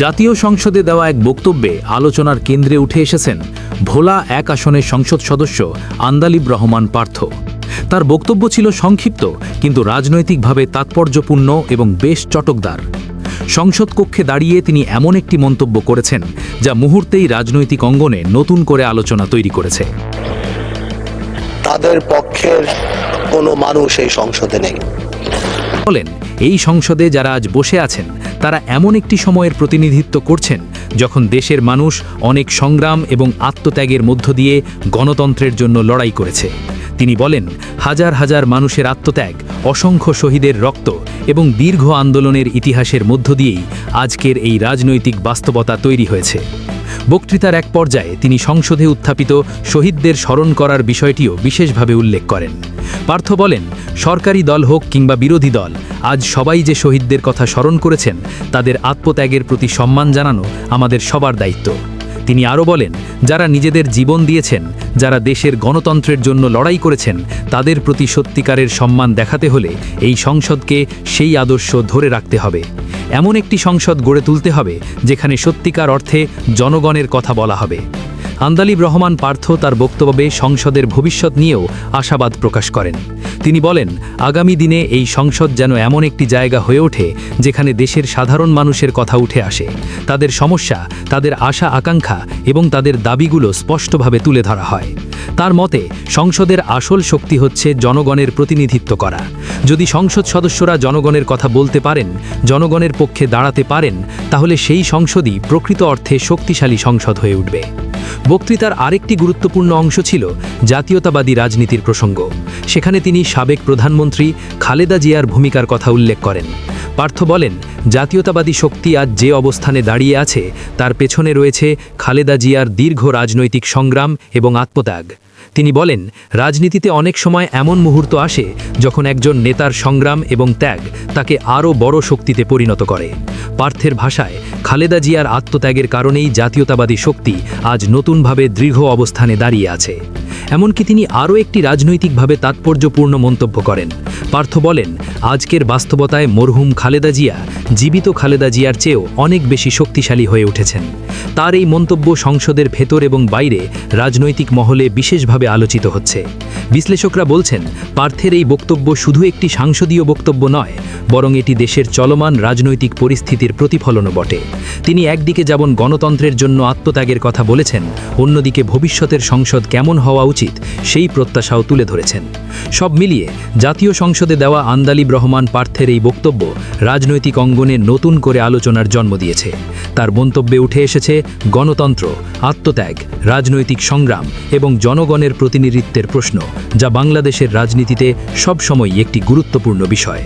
জাতীয় সংসদে দেওয়া এক বক্তব্যে আলোচনার কেন্দ্রে উঠে এসেছেন ভোলা ১ আসনের সংসদ সদস্য আন্দালিব রহমান পার্থ। তার বক্তব্য ছিল সংক্ষিপ্ত কিন্তু রাজনৈতিকভাবে তাৎপর্যপূর্ণ এবং বেশ চটকদার। সংসদ কক্ষে দাঁড়িয়ে তিনি এমন একটি মন্তব্য করেছেন যা মুহূর্তেই রাজনৈতিক অঙ্গনে নতুন করে আলোচনা তৈরি করেছে। তাদের পক্ষের কোনো মানুষ এই সংসদে নেই। বলেন, এই সংসদে যারা আজ বসে আছেন তারা এমন একটি সময়ের প্রতিনিধিত্ব করছেন যখন দেশের মানুষ অনেক সংগ্রাম এবং আত্মত্যাগের মধ্য দিয়ে গণতন্ত্রের জন্য লড়াই করেছে। তিনি বলেন, হাজার হাজার মানুষের আত্মত্যাগ, অসংখ্য শহীদের রক্ত এবং দীর্ঘ আন্দোলনের ইতিহাসের মধ্য দিয়েই আজকের এই রাজনৈতিক বাস্তবতা তৈরি হয়েছে। বক্তৃতার এক পর্যায়ে তিনি সংসদে উত্থাপিত শহীদদের স্মরণ করার বিষয়টিও বিশেষভাবে উল্লেখ করেন। পার্থ বলেন, সরকারি দল হোক কিংবা বিরোধী দল, আজ সবাই যে শহীদদের কথা স্মরণ করেছেন তাদের আত্মত্যাগের প্রতি সম্মান জানানো আমাদের সবার দায়িত্ব। তিনি আরও বলেন, যারা নিজেদের জীবন দিয়েছেন, যারা দেশের গণতন্ত্রের জন্য লড়াই করেছেন, তাদের প্রতি সত্যিকারের সম্মান দেখাতে হলে এই সংসদকে সেই আদর্শ ধরে রাখতে হবে। এমন একটি সংসদ গড়ে তুলতে হবে যেখানে সত্যিকার অর্থে জনগণের কথা বলা হবে। আন্দালিব রহমান পার্থ তার বক্তব্যে সংসদের ভবিষ্যৎ নিয়েও আশাবাদ প্রকাশ করেন। তিনি বলেন, আগামী দিনে এই সংসদ যেন এমন একটি জায়গা হয়ে ওঠে যেখানে দেশের সাধারণ মানুষের কথা উঠে আসে, তাদের সমস্যা, তাদের আশা আকাঙ্ক্ষা এবং তাদের দাবিগুলো স্পষ্টভাবে তুলে ধরা হয়। তার মতে সংসদের আসল শক্তি হচ্ছে জনগণের প্রতিনিধিত্ব করা। যদি সংসদ সদস্যরা জনগণের কথা বলতে পারেন, জনগণের পক্ষে দাঁড়াতে পারেন, তাহলে সেই সংসদই প্রকৃত অর্থে শক্তিশালী সংসদ হয়ে উঠবে। বক্তৃতার আরেকটি গুরুত্বপূর্ণ অংশ ছিল জাতীয়তাবাদী রাজনীতির প্রসঙ্গ। সেখানে তিনি সাবেক প্রধানমন্ত্রী খালেদা জিয়ার ভূমিকার কথা উল্লেখ করেন। পার্থ বলেন, জাতীয়তাবাদী শক্তি আজ যে অবস্থানে দাঁড়িয়ে আছে তার পেছনে রয়েছে খালেদা জিয়ার দীর্ঘ রাজনৈতিক সংগ্রাম এবং আত্মত্যাগ। তিনি বলেন, রাজনীতিতে অনেক সময় এমন মুহূর্ত আসে যখন একজন নেতার সংগ্রাম এবং ত্যাগ তাকে আরও বড় শক্তিতে পরিণত করে। পার্থের ভাষায়, খালেদা জিয়ার আত্মত্যাগের কারণেই জাতীয়তাবাদী শক্তি আজ নতুনভাবে দৃঢ় অবস্থানে দাঁড়িয়ে আছে। এমনকি তিনি আরও একটি রাজনৈতিকভাবে তাৎপর্যপূর্ণ মন্তব্য করেন। পার্থ বলেন, আজকের বাস্তবতায় মরহুম খালেদা জিয়া জীবিত খালেদা জিয়ার চেয়েও অনেক বেশি শক্তিশালী হয়ে উঠেছেন। তার এই মন্তব্য সংসদের ভেতর এবং বাইরে রাজনৈতিক মহলে বিশেষভাবে আলোচিত হচ্ছে। বিশ্লেষকরা বলছেন, পার্থের এই বক্তব্য শুধু একটি সাংসদীয় বক্তব্য নয়, বরং এটি দেশের চলমান রাজনৈতিক পরিস্থিতির প্রতিফলনও বটে। তিনি একদিকে যেমন গণতন্ত্রের জন্য আত্মত্যাগের কথা বলেছেন, অন্যদিকে ভবিষ্যতের সংসদ কেমন হওয়া উচিত সেই প্রত্যাশাও তুলে ধরেছেন। সব মিলিয়ে জাতীয় সংসদে দেওয়া আন্দালিব রহমান পার্থের এই বক্তব্য রাজনৈতিক অঙ্গনে নতুন করে আলোচনার জন্ম দিয়েছে। তার মন্তব্যে উঠে এসেছে গণতন্ত্র, আত্মত্যাগ, রাজনৈতিক সংগ্রাম এবং জনগণের প্রতিনিধিত্বের প্রশ্ন, যা বাংলাদেশের রাজনীতিতে সবসময়ই একটি গুরুত্বপূর্ণ বিষয়।